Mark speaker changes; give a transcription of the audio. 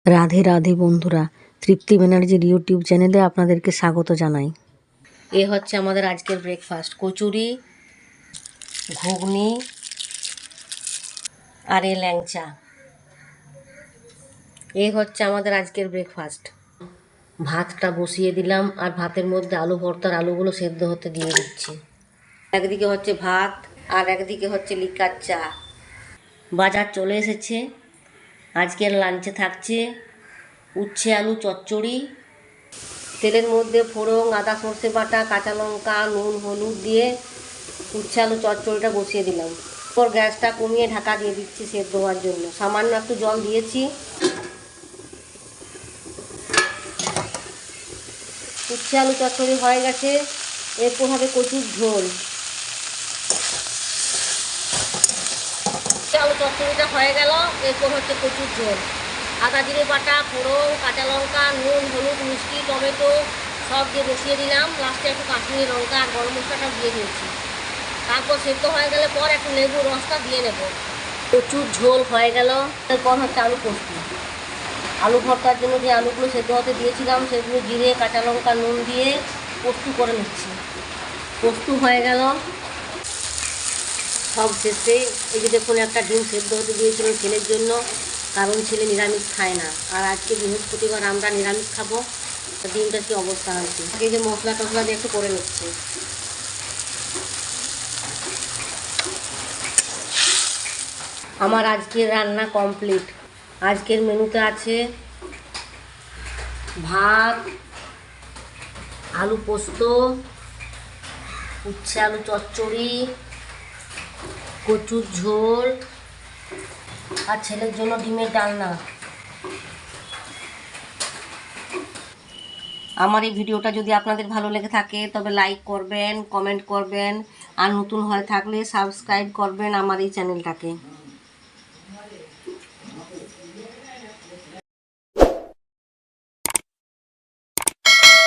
Speaker 1: রাধে রাধে বন্ধুরা, তৃপ্তি ব্যানার্জির ইউটিউব চ্যানেলে আপনাদেরকে স্বাগত জানাই। এ হচ্ছে আমাদের আজকের ব্রেকফাস্ট, কচুরি, ঘুগনি আর এ ল্যাংচা। এ হচ্ছে আমাদের আজকের ব্রেকফাস্ট। ভাতটা বসিয়ে দিলাম আর ভাতের মধ্যে আলু ভর্তার আলুগুলো সেদ্ধ হতে দিয়ে দিচ্ছি। একদিকে হচ্ছে ভাত আর একদিকে হচ্ছে লিকার চা। বাজার চলে এসেছে। আজকের লাঞ্চে থাকছে উচ্ছে আলু চচ্চড়ি, তেলের মধ্যে ফোড়ন, আদা সর্ষে বাটা, কাঁচা লঙ্কা, নুন, হলুদ দিয়ে উচ্ছে আলু চচ্চড়িটা বসিয়ে দিলাম। পর গ্যাসটা কমিয়ে ঢাকা দিয়ে দিচ্ছি সেদ্ধ হওয়ার জন্য। সামান্য একটু জল দিয়েছি। উচ্ছে আলু চচ্চড়ি হয়ে গেছে। এরপর হবে কচুর ঝোল। উচ্ছে আলু চচ্চড়িটা হয়ে গেল, এরপর হচ্ছে কচুর ঝোল। আদা জিরে বাটা, ফোড়ন, কাঁচা লঙ্কা, নুন, হলুদ, মিষ্টি, টমেটো সব দিয়ে বসিয়ে দিলাম। লাস্টে একটু কাশ্মীরি লঙ্কা আর গরম মশলাটা দিয়ে দিয়েছি। তারপর সেদ্ধ হয়ে গেলে পর একটু লেবুর রসটা দিয়ে নেব। কচুর ঝোল হয়ে গেল। এরপর হচ্ছে আলু পোস্ত। আলু ভর্তার জন্য যে আলুগুলো সেদ্ধ হতে দিয়েছিলাম সেগুলো জিরে, কাঁচা লঙ্কা, নুন দিয়ে পোস্ত করে নিচ্ছি। পোস্ত হয়ে গেল। সব শেষে এই যে দেখুন, একটা ডিম সেদ্ধ হতে দিয়েছিলাম ছেলের জন্য, কারণ ছেলে নিরামিষ খায় না। আর আজকে বৃহস্পতিবার আমরা নিরামিষ খাবো। ডিমটার কি অবস্থা হয়েছে, এই যে মশলা টসলা দিয়ে একটু করে নিচ্ছি। আমার আজকের রান্না কমপ্লিট। আজকের মেনুতে আছে ভাত, আলু পোস্ত, উচ্ছে আলু চচ্চড়ি, কচুর ঝোল আর ছেলের জন্য ডিমের ডালনা। আমার এই ভিডিওটা যদি আপনাদের ভালো লেগে থাকে তবে লাইক করবেন, কমেন্ট করবেন আর নতুন হয়ে থাকলে সাবস্ক্রাইব করবেন আমার এই চ্যানেলটাকে।